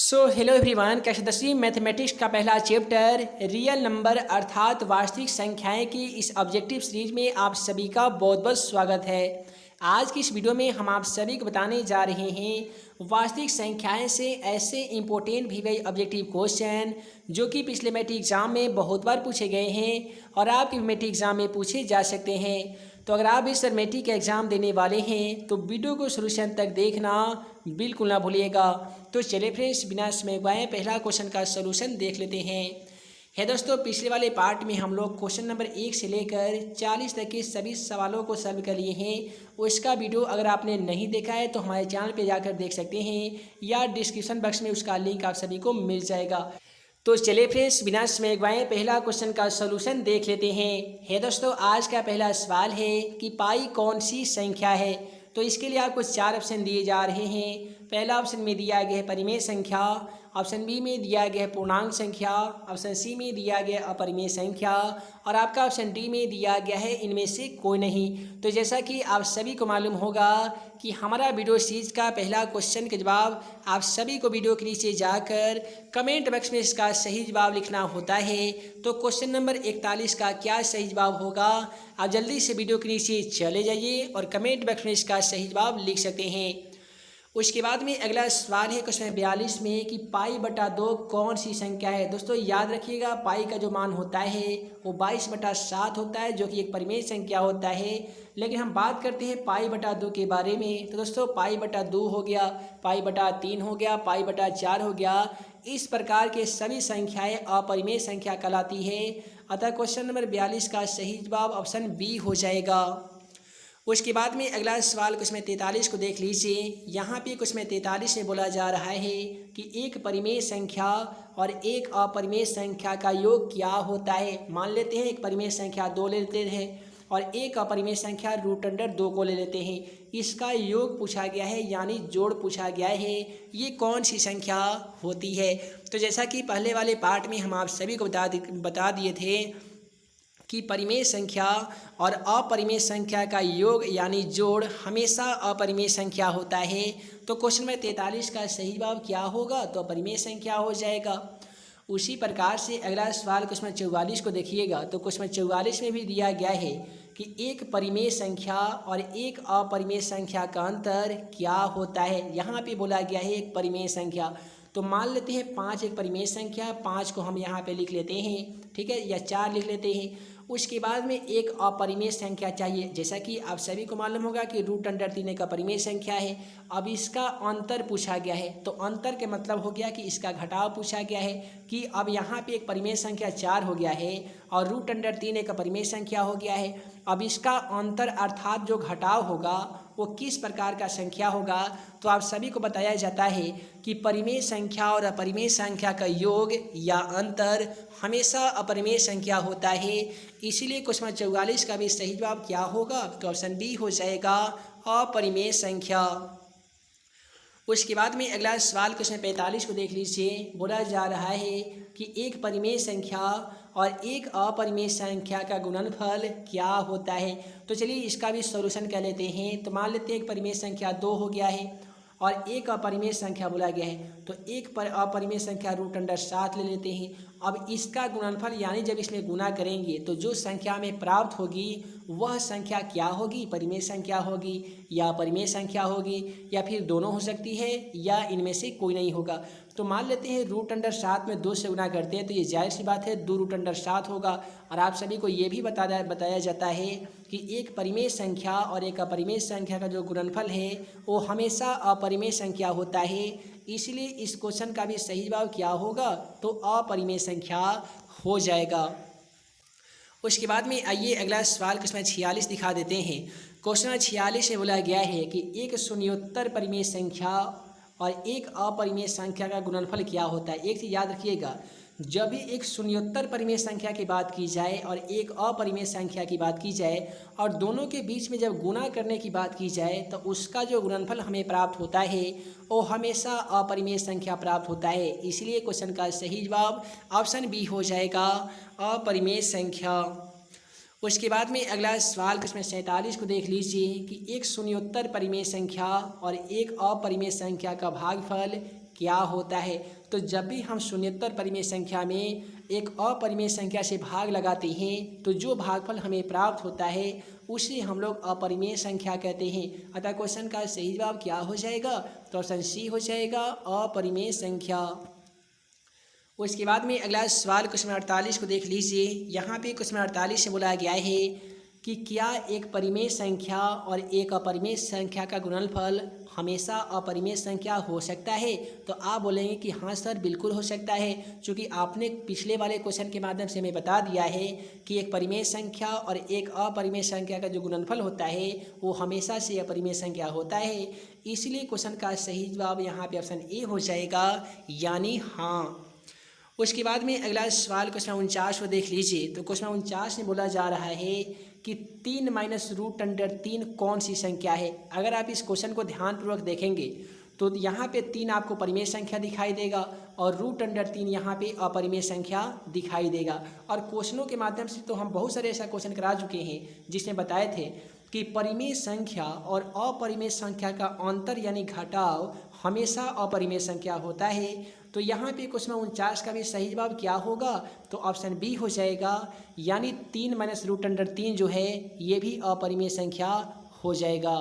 Hello everyone, कैसे 10वीं mathematics का पहला चैप्टर रियल नंबर अर्थात वास्तविक संख्याएं की इस ऑब्जेक्टिव सीरीज में आप सभी का बहुत बहुत स्वागत है। आज की इस वीडियो में हम आप सभी को बताने जा रहे हैं वास्तविक संख्याएं से ऐसे इंपॉर्टेंट भी गए ऑब्जेक्टिव क्वेश्चन जो कि पिछले मैट्रिक एग्जाम में बहुत बार पूछे गए हैं और आपके मैट्रिक एग्जाम में पूछे जा सकते हैं। तो अगर आप इस मैट्रिक का एग्ज़ाम देने वाले हैं तो वीडियो को सोल्यूशन तक देखना बिल्कुल ना भूलिएगा। तो चलिए फ्रेंड्स, बिना समय गवाए पहला क्वेश्चन का सोल्यूशन देख लेते हैं। दोस्तों, पिछले वाले पार्ट में हम लोग क्वेश्चन नंबर 1 से लेकर 40 तक के सभी सवालों को सॉल्व कर लिए हैं। उसका वीडियो अगर आपने नहीं देखा है तो हमारे चैनल पे जाकर देख सकते हैं या डिस्क्रिप्शन बॉक्स में उसका लिंक आप सभी को मिल जाएगा। तो चलिए फ्रेंड्स, बिना समय गवाए पहला क्वेश्चन का सॉल्यूशन देख लेते हैं। दोस्तों, आज का पहला सवाल है कि पाई कौन सी संख्या है। तो इसके लिए आपको 4 ऑप्शन दिए जा रहे हैं। पहला ऑप्शन में दिया गया है परिमेय संख्या, ऑप्शन बी में दिया गया है पूर्णांक संख्या, ऑप्शन सी में दिया गया है अपरिमेय संख्या और आपका ऑप्शन डी में दिया गया है इनमें से कोई नहीं। तो जैसा कि आप सभी को मालूम होगा कि हमारा वीडियो सीरीज का पहला क्वेश्चन का जवाब आप सभी को वीडियो के नीचे जाकर कमेंट बॉक्स में इसका सही जवाब लिखना होता है। तो क्वेश्चन नंबर 41 का क्या सही जवाब होगा, आप जल्दी से वीडियो के नीचे चले जाइए और कमेंट बॉक्स में इसका सही जवाब लिख सकते हैं। उसके बाद में अगला सवाल है क्वेश्चन 42 में कि पाई बटा 2 कौन सी संख्या है। दोस्तों याद रखिएगा, पाई का जो मान होता है वो 22/7 होता है जो कि एक परिमेय संख्या होता है। लेकिन हम बात करते हैं पाई बटा 2 के बारे में। तो दोस्तों पाई बटा 2 हो गया, पाई बटा 3 हो गया, पाई बटा 4 हो गया। इस प्रकार के सभी संख्याएं अपरिमेय संख्या कहलाती है। अतः क्वेश्चन नंबर 42 का सही जवाब ऑप्शन बी हो जाएगा। उसके बाद में अगला सवाल क्वेश्चन 43 को देख लीजिए। यहाँ पे क्वेश्चन 43 में बोला जा रहा है कि एक परिमेय संख्या और एक अपरिमेय संख्या का योग क्या होता है। मान लेते हैं एक परिमेय संख्या 2 ले लेते हैं और एक अपरिमेय संख्या √2 को ले लेते हैं। इसका योग पूछा गया है यानी जोड़ पूछा गया है। ये कौन सी संख्या होती है। तो जैसा कि पहले वाले पार्ट में हम आप सभी को बता दिए थे कि परिमेय संख्या और अपरिमेय संख्या का योग यानी जोड़ हमेशा अपरिमेय संख्या होता है। तो क्वेश्चन में 43 का सही जवाब क्या होगा, तो अपरिमेय संख्या हो जाएगा। उसी प्रकार से अगला सवाल क्वेश्चन 44 को देखिएगा। तो क्वेश्चन 44 में भी दिया गया है कि एक परिमेय संख्या और एक अपरिमेय संख्या का अंतर क्या होता है। यहाँ पे बोला गया है एक परिमेय संख्या। तो मान लेते हैं 5 एक परिमेय संख्या, 5 को हम यहाँ पे लिख लेते हैं, ठीक है, या 4 लिख लेते हैं। उसके बाद में एक अपरिमेय संख्या चाहिए। जैसा कि आप सभी को मालूम होगा कि √3 एक अपरिमेय संख्या है। अब इसका अंतर पूछा गया है। तो अंतर के मतलब हो गया कि इसका घटाव पूछा गया है कि अब यहाँ पे एक परिमेय संख्या 4 हो गया है और √3 एक अपरिमेय संख्या हो गया है। अब इसका अंतर अर्थात जो घटाव होगा वो किस प्रकार का संख्या होगा। तो आप सभी को बताया जाता है कि परिमेय संख्या और अपरिमेय संख्या का योग या अंतर हमेशा अपरिमेय संख्या होता है। इसीलिए क्वेश्चन 44 का भी सही जवाब क्या होगा, तो ऑप्शन बी हो जाएगा अपरिमेय संख्या। उसके बाद में अगला सवाल क्वेश्चन 45 को देख लीजिए। बोला जा रहा है कि एक परिमेय संख्या और एक अपरिमेय संख्या का गुणनफल क्या होता है। तो चलिए इसका भी सॉल्यूशन कर लेते हैं। तो मान लेते हैं एक परिमेय संख्या 2 हो गया है और एक अपरिमेय संख्या बोला गया है। तो एक अपरिमेय संख्या √7 ले लेते हैं। अब इसका गुणनफल यानी जब इसमें गुना करेंगे तो जो संख्या में प्राप्त होगी वह संख्या क्या होगी, परिमेय संख्या होगी या अपरिमेय संख्या होगी या फिर दोनों हो सकती है या इनमें से कोई नहीं होगा। तो मान लेते हैं √7 में 2 से गुना करते हैं तो ये जाहिर सी बात है 2√7 होगा। और आप सभी को ये भी बताया जाता है कि एक परिमेय संख्या और एक अपरिमेय संख्या का जो गुणनफल है वो हमेशा अपरिमेय संख्या होता है। इसलिए इस क्वेश्चन का भी सही जवाब क्या होगा, तो अपरिमेय संख्या हो जाएगा। उसके बाद में आइए अगला सवाल क्वेश्चन 46 दिखा देते हैं। क्वेश्चन 46 में बोला गया है कि एक शून्योत्तर परिमेय संख्या और एक अपरिमेय संख्या का गुणनफल क्या होता है। एक चीज़ याद रखिएगा, जब भी एक शून्योत्तर परिमेय संख्या की बात की जाए और एक अपरिमेय संख्या की बात की जाए और दोनों के बीच में जब गुना करने की बात की जाए तो उसका जो गुणनफल हमें प्राप्त होता है वो हमेशा अपरिमेय संख्या प्राप्त होता है। इसलिए क्वेश्चन का सही जवाब ऑप्शन बी हो जाएगा अपरिमेय संख्या। उसके बाद में अगला सवाल क्वेश्चन 47 को देख लीजिए कि एक शून्योत्तर परिमेय संख्या और एक अपरिमेय संख्या का भागफल क्या होता है। तो जब भी हम शून्यतर परिमेय संख्या में एक अपरिमेय संख्या से भाग लगाते हैं तो जो भागफल हमें प्राप्त होता है उसे हम लोग अपरिमेय संख्या कहते हैं। अतः क्वेश्चन का सही जवाब क्या हो जाएगा, तो ऑप्शन सी हो जाएगा, अपरिमेय संख्या। उसके बाद में अगला सवाल क्वेश्चन 48 को देख लीजिए। यहाँ पे क्वेश्चन 48 से बोला गया है कि क्या एक परिमेय संख्या और एक अपरिमेय संख्या का गुणनफल हमेशा अपरिमेय संख्या हो सकता है। तो आप बोलेंगे कि हाँ सर बिल्कुल हो सकता है, क्योंकि आपने पिछले वाले क्वेश्चन के माध्यम से हमें बता दिया है कि एक परिमेय संख्या और एक अपरिमेय संख्या का जो गुणनफल होता है वो हमेशा से अपरिमेय संख्या होता है। इसलिए क्वेश्चन का सही जवाब यहाँ पे ऑप्शन ए हो जाएगा, यानी हाँ। उसके बाद में अगला सवाल क्वेश्चन 49 को देख लीजिए। तो क्वेश्चन 49 में बोला जा रहा है कि 3 माइनस रूट अंडर 3 कौन सी संख्या है। अगर आप इस क्वेश्चन को ध्यानपूर्वक देखेंगे तो यहाँ पे 3 आपको परिमेय संख्या दिखाई देगा और रूट अंडर 3 यहाँ पे अपरिमेय संख्या दिखाई देगा। और क्वेश्चनों के माध्यम से तो हम बहुत सारे ऐसा क्वेश्चन करा चुके हैं जिसमें बताए थे कि परिमेय संख्या और अपरिमेय संख्या का अंतर यानी घटाव हमेशा अपरिमेय संख्या होता है। तो यहाँ पे क्वेश्चन 49 का भी सही जवाब क्या होगा, तो ऑप्शन बी हो जाएगा, यानी 3 माइनस रूट अंडर 3 जो है ये भी अपरिमेय संख्या हो जाएगा।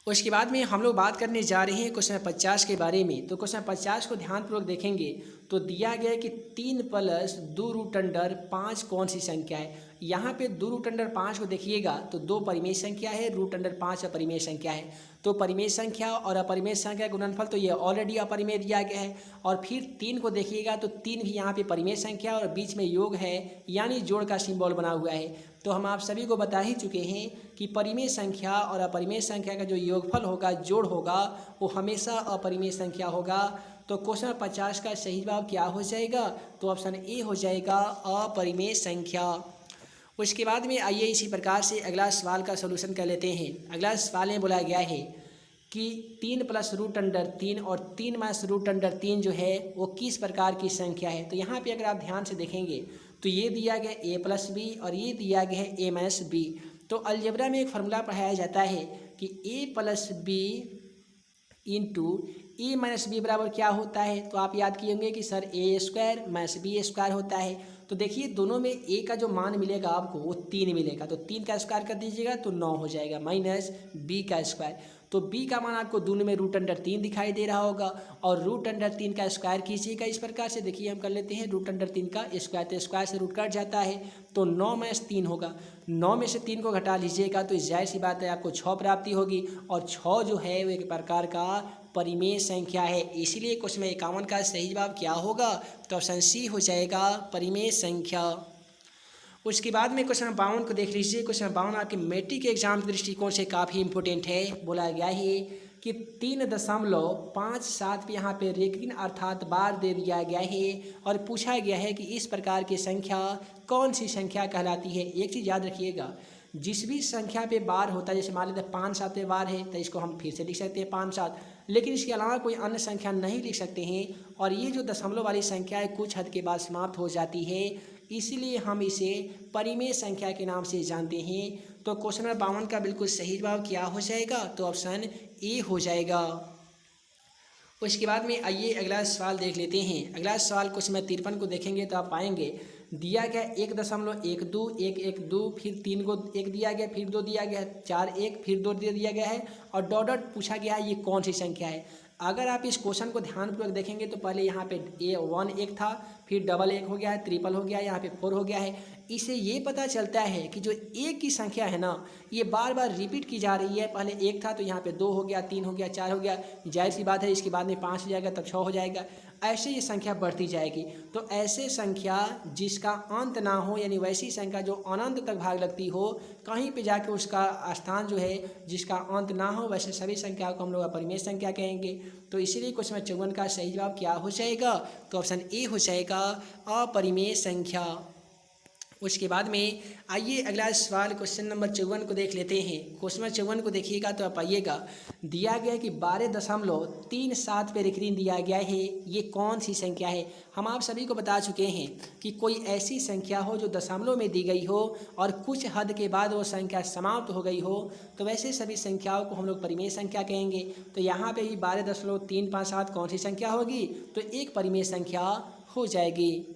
उसके बाद में हम लोग बात करने जा रहे हैं क्वेश्चन 50 के बारे में। तो क्वेश्चन 50 को ध्यानपूर्वक देखेंगे तो दिया गया है कि 3 प्लस 2 रूट अंडर 5 कौन सी संख्या है। यहाँ पे 2 रूट अंडर 5 को देखिएगा तो 2 परिमेय संख्या है, रूट अंडर 5 अपरिमेय संख्या है। तो परिमेय संख्या और अपरिमेय संख्या गुणनफल तो ये ऑलरेडी अपरिमेय दिया गया है। और फिर 3 को देखिएगा तो 3 भी यहाँ पे परिमेय संख्या और बीच में योग है, यानी जोड़ का सिंबल बना हुआ है। तो हम आप सभी को बता ही चुके हैं कि परिमेय संख्या और अपरिमेय संख्या का जो योगफल होगा, जोड़ होगा, वो हमेशा अपरिमेय संख्या होगा। तो क्वेश्चन 50 का सही जवाब क्या हो जाएगा, तो ऑप्शन ए हो जाएगा, अपरिमेय संख्या। उसके बाद में आइए इसी प्रकार से अगला सवाल का सलूशन कर लेते हैं। अगला सवाल में बोला गया है कि 3 प्लस रूट अंडर 3 और 3 माइनस रूट अंडर 3 जो है वो किस प्रकार की संख्या है। तो यहाँ पे अगर आप ध्यान से देखेंगे तो ये दिया गया ए प्लस बी और ये दिया गया है ए माइनस बी। तो अलजेब्रा में एक फार्मूला पढ़ाया जाता है कि ए प्लस बी इंटू ए माइनस बी बराबर क्या होता है। तो आप याद किए होंगे कि सर ए स्क्वायर माइनस बी स्क्वायर होता है। तो देखिए दोनों में ए का जो मान मिलेगा आपको वो 3 मिलेगा, तो 3 का स्क्वायर कर दीजिएगा तो 9 हो जाएगा, माइनस बी का स्क्वायर। तो b का मान आपको दोनों में रूट अंडर 3 दिखाई दे रहा होगा और रूट अंडर 3 का स्क्वायर कीजिएगा इस प्रकार से। देखिए हम कर लेते हैं रूट अंडर 3 का स्क्वायर, तो स्क्वायर से रूट कट जाता है तो 9 माइनस 3 होगा। 9 में से 3 को घटा लीजिएगा तो जाहिर सी बात है आपको 6 प्राप्ति होगी और 6 जो है वो एक प्रकार का परिमेय संख्या है। इसीलिए क्वेश्चन 51 का सही जवाब क्या होगा, तो ऑप्शन सी हो जाएगा, परिमेय संख्या। उसके बाद में क्वेश्चन 52 को देख लीजिए। क्वेश्चन 52 आपके मैट्रिक एग्जाम के दृष्टिकोण से काफ़ी इंपॉर्टेंट है। बोला गया है कि 3.57 पे यहाँ पे रेखिन अर्थात बार दे दिया गया है और पूछा गया है कि इस प्रकार की संख्या कौन सी संख्या कहलाती है। एक चीज़ याद रखिएगा, जिस भी संख्या पे बार होता है, जैसे मान लेते 5-7 पे बार है तो इसको हम फिर से लिख सकते हैं 5-7, लेकिन इसके अलावा कोई अन्य संख्या नहीं लिख सकते हैं। और ये जो दशमलव वाली संख्या है कुछ हद के बाद समाप्त हो जाती है, इसीलिए हम इसे परिमेय संख्या के नाम से जानते हैं। तो क्वेश्चन नंबर 52 का बिल्कुल सही जवाब क्या हो जाएगा, तो ऑप्शन ए हो जाएगा। उसके बाद में आइए अगला सवाल देख लेते हैं। अगला सवाल क्वेश्चन नंबर 53 को देखेंगे तो आप पाएंगे दिया गया 1.12 1 1 2 फिर 3 को 1 दिया गया, फिर 2 दिया गया, 4 1 फिर 2 दे दिया गया है और डॉट डॉट पूछा गया है ये कौन सी संख्या है। अगर आप इस क्वेश्चन को ध्यानपूर्वक देखेंगे तो पहले यहाँ पे 1 1 था, फिर डबल 1 हो गया है, ट्रिपल हो गया है, यहाँ पे 4 हो गया है। इससे ये पता चलता है कि जो एक की संख्या है ना ये बार बार रिपीट की जा रही है। पहले 1 था तो यहाँ पे 2 हो गया, 3 हो गया, 4 हो गया, जाहिर सी बात है इसके बाद में 5 हो जाएगा, तब 6 हो जाएगा, ऐसे ये संख्या बढ़ती जाएगी। तो ऐसे संख्या जिसका अंत ना हो, यानी वैसी संख्या जो अनंत तक भाग लगती हो, कहीं पे जाके उसका स्थान जो है जिसका अंत ना हो, वैसे सभी संख्याओं को हम लोग अपरिमेय संख्या कहेंगे। तो इसीलिए क्वेश्चन 54 का सही जवाब क्या हो जाएगा, तो ऑप्शन ए हो जाएगा, अपरिमेय संख्या। उसके बाद में आइए अगला सवाल क्वेश्चन नंबर 54 को देख लेते हैं। क्वेश्चन नंबर 54 को देखिएगा तो आप पाइएगा दिया गया है कि 12.37 पे रेखरीन दिया गया है, ये कौन सी संख्या है। हम आप सभी को बता चुके हैं कि कोई ऐसी संख्या हो जो दशमलव में दी गई हो और कुछ हद के बाद वो संख्या समाप्त हो गई हो तो वैसे सभी संख्याओं को हम लोग परिमेय संख्या कहेंगे। तो यहाँ पे भी 12.357 कौन सी संख्या होगी, तो एक परिमेय संख्या हो जाएगी।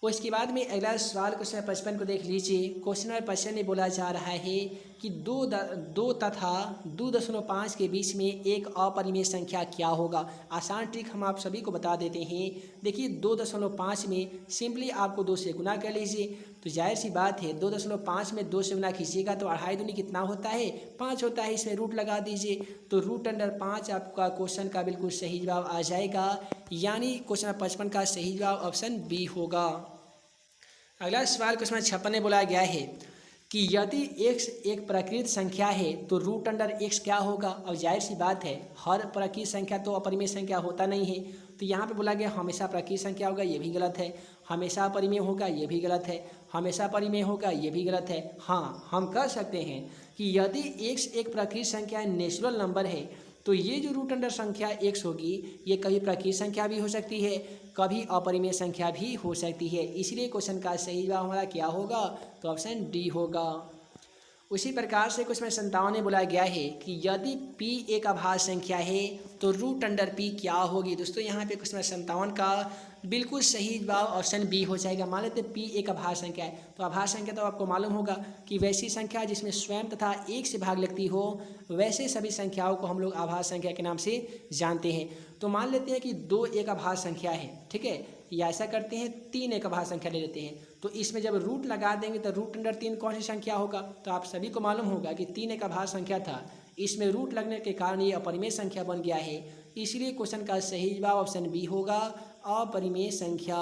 उसके बाद में अगला सवाल क्वेश्चन 55 को देख लीजिए। क्वेश्चन नंबर 55 में बोला जा रहा है कि दो तथा 2.5 के बीच में एक अपरिमेय संख्या क्या होगा। आसान ट्रिक हम आप सभी को बता देते हैं। देखिए 2.5 में सिंपली आपको 2 से गुना कर लीजिए, तो जाहिर सी बात है 2.5 में 2 से गुना कीजिएगा तो 2.5 दूनी कितना होता है, 5 होता है। इसमें रूट लगा दीजिए तो √5 आपका क्वेश्चन का बिल्कुल सही जवाब आ जाएगा, यानी क्वेश्चन 55 का सही जवाब ऑप्शन बी होगा। अगला सवाल क्वेश्चन 56 में बोला गया है कि यदि x एक प्राकृत संख्या है तो √x क्या होगा। अब जाहिर सी बात है हर प्राकृत संख्या तो अपरिमेय संख्या होता नहीं है, तो यहाँ पे बोला गया हमेशा प्राकृत संख्या होगा, ये भी गलत है। हमेशा अपरिमेय होगा, ये भी गलत है। हमेशा परिमेय होगा, ये भी गलत है। हाँ, हम कह सकते हैं कि यदि x एक प्राकृत संख्या नेचुरल नंबर है तो ये जो √अंडर संख्या x होगी ये कभी प्राकृत संख्या भी हो सकती है, कभी अपरिमेय संख्या भी हो सकती है। इसलिए क्वेश्चन का सही जवाब हमारा क्या होगा, तो ऑप्शन डी होगा। उसी प्रकार से क्वेश्चन 57 में बोला गया है कि यदि p एक अभाज्य संख्या है तो √p क्या होगी। दोस्तों यहाँ पे क्वेश्चन 57 का बिल्कुल सही जवाब ऑप्शन बी हो जाएगा। मान लेते p एक अभाज्य संख्या है, तो अभाज्य संख्या तो आपको मालूम होगा कि वैसी संख्या जिसमें स्वयं तथा 1 से भाग लगती हो, वैसे सभी संख्याओं को हम लोग अभाज्य संख्या के नाम से जानते हैं। तो मान लेते हैं कि 2 एक अभाज्य संख्या है, ठीक है, या ऐसा करते हैं 3 एक अभाज्य संख्या ले लेते हैं। तो इसमें जब रूट लगा देंगे तो √3 कौन सी संख्या होगा, तो आप सभी को मालूम होगा कि 3 एक अभाज्य संख्या था, इसमें रूट लगने के कारण ये अपरिमेय संख्या बन गया है। इसलिए क्वेश्चन का सही जवाब ऑप्शन बी होगा, अपरिमेय संख्या।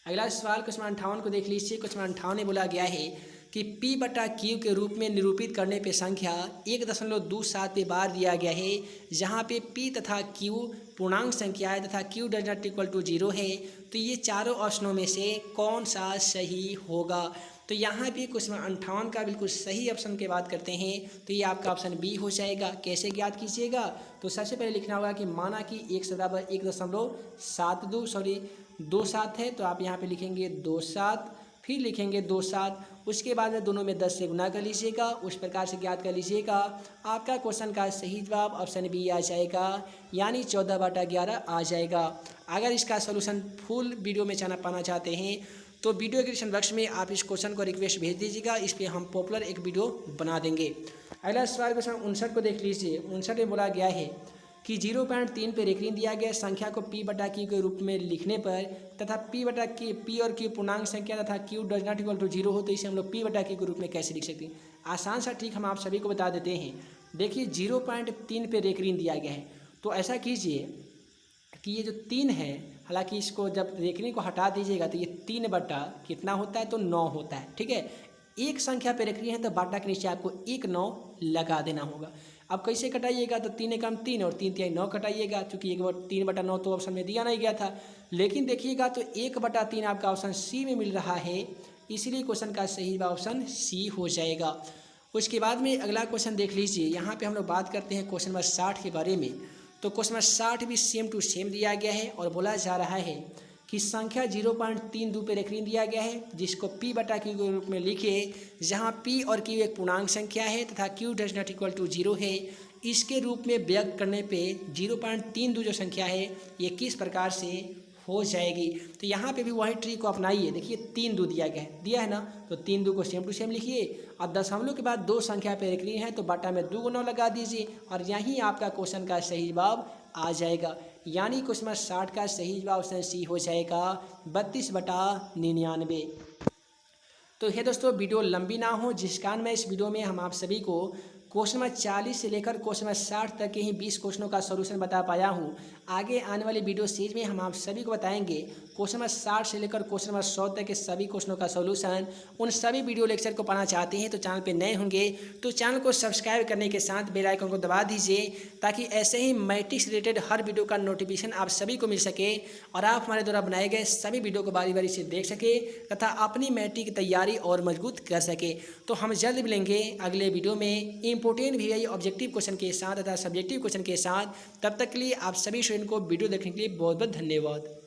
अगला सवाल क्वेश्चन 58 को देख लीजिए। क्वेश्चन 58 में बोला गया है कि p/q के रूप में निरूपित करने पे संख्या 1.27 पे बार दिया गया है, जहाँ पे p तथा q पूर्णांक संख्या है तथा q does not equal to 0 है। तो ये चारों ऑप्शनों में से कौन सा सही होगा। तो यहाँ पे क्वेश्चन 58 का बिल्कुल सही ऑप्शन की बात करते हैं तो ये आपका ऑप्शन बी हो जाएगा। कैसे ज्ञात कीजिएगा, तो सबसे पहले लिखना होगा कि माना कि x बराबर 1.27 है, तो आप यहाँ पे लिखेंगे 27, फिर लिखेंगे 27, उसके बाद में दोनों में 10 से गुना कर लीजिएगा, उस प्रकार से ज्ञात कर लीजिएगा। आपका क्वेश्चन का सही जवाब ऑप्शन बी आ जाएगा, यानी 14/11 आ जाएगा। अगर इसका सोल्यूशन फुल वीडियो में पाना चाहते हैं तो वीडियो डिस्क्रिप्शन बॉक्स में आप इस क्वेश्चन को रिक्वेस्ट भेज दीजिएगा, इस पर हम पॉपुलर एक वीडियो बना देंगे। अगला सवाल क्वेश्चन 59 को देख लीजिए। 59 में बोला गया है कि 0.3 पे रेखरीन दिया गया संख्या को p/q के रूप में लिखने पर तथा p और q पूर्णांक संख्या तथा q does not equal to 0 हो, तो इसे हम लोग p/q के रूप में कैसे लिख सकते हैं। आसान सा ट्रिक हम आप सभी को बता देते हैं। देखिए 0.3 पे रेखरीन दिया गया है, तो ऐसा कीजिए कि ये जो 3 है, हालांकि इसको जब रेखरीन को हटा दीजिएगा तो ये 3 बटा कितना होता है, तो 9 होता है, ठीक है। एक संख्या पे रेखरीन है तो बाटा के नीचे आपको 1 9 लगा देना होगा। अब कैसे कटाइएगा, तो 3 एकम 3 और 3 तिहाई 9 कटाइएगा, क्योंकि 3/9 तो ऑप्शन में दिया नहीं गया था। लेकिन देखिएगा तो 1/3 आपका ऑप्शन सी में मिल रहा है, इसीलिए क्वेश्चन का सही ऑप्शन सी हो जाएगा। उसके बाद में अगला क्वेश्चन देख लीजिए। यहाँ पे हम लोग बात करते हैं क्वेश्चन नंबर 60 के बारे में। तो क्वेश्चन नंबर 60 भी सेम टू सेम दिया गया है और बोला जा रहा है कि संख्या 0.32 पे रेखरीन दिया गया है, जिसको p/q के रूप में लिखिए, जहाँ p और q एक पूर्णांक संख्या है तथा q does not equal to 0 है। इसके रूप में व्यक्त करने पे 0.32 जो संख्या है ये किस प्रकार से हो जाएगी। तो यहाँ पे भी वही ट्रिक को अपनाइए। देखिए 3 2 दिया है ना, तो 3 2 को सेम टू सेम लिखिए और दशमलव के बाद 2 संख्या पे रेखरीन है तो बाटा में 2 को 9 लगा दीजिए और यहीं आपका क्वेश्चन का सही जवाब आ जाएगा, यानी क्वेश्चन नंबर 60 का सही जवाब ऑप्शन सी हो जाएगा 32/99। तो है दोस्तों, वीडियो लंबी ना हो जिस कारण मैं इस वीडियो में हम आप सभी को क्वेश्चन नंबर 40 से लेकर क्वेश्चन नंबर 60 तक के ही 20 क्वेश्चनों का सॉल्यूशन बता पाया हूँ। आगे आने वाली वीडियो सीरीज में हम आप सभी को बताएंगे क्वेश्चन नंबर 60 से लेकर क्वेश्चन नंबर 100 तक के सभी क्वेश्चनों का सॉल्यूशन। उन सभी वीडियो लेक्चर को पाना चाहते हैं तो चैनल पे नए होंगे तो चैनल को सब्सक्राइब करने के साथ बेल आइकन को दबा दीजिए, ताकि ऐसे ही मैट्रिक्स रिलेटेड हर वीडियो का नोटिफिकेशन आप सभी को मिल सके और आप हमारे द्वारा बनाए गए सभी वीडियो को बारी बारी से देख सके तथा अपनी मैट्रिक की तैयारी और मजबूत कर सके। तो हम जल्द मिलेंगे अगले वीडियो में इंपॉर्टेंट भी ऑब्जेक्टिव क्वेश्चन के साथ तथा सब्जेक्टिव क्वेश्चन के साथ। तब तक के लिए आप सभी स्टूडेंट को वीडियो देखने के लिए बहुत बहुत धन्यवाद।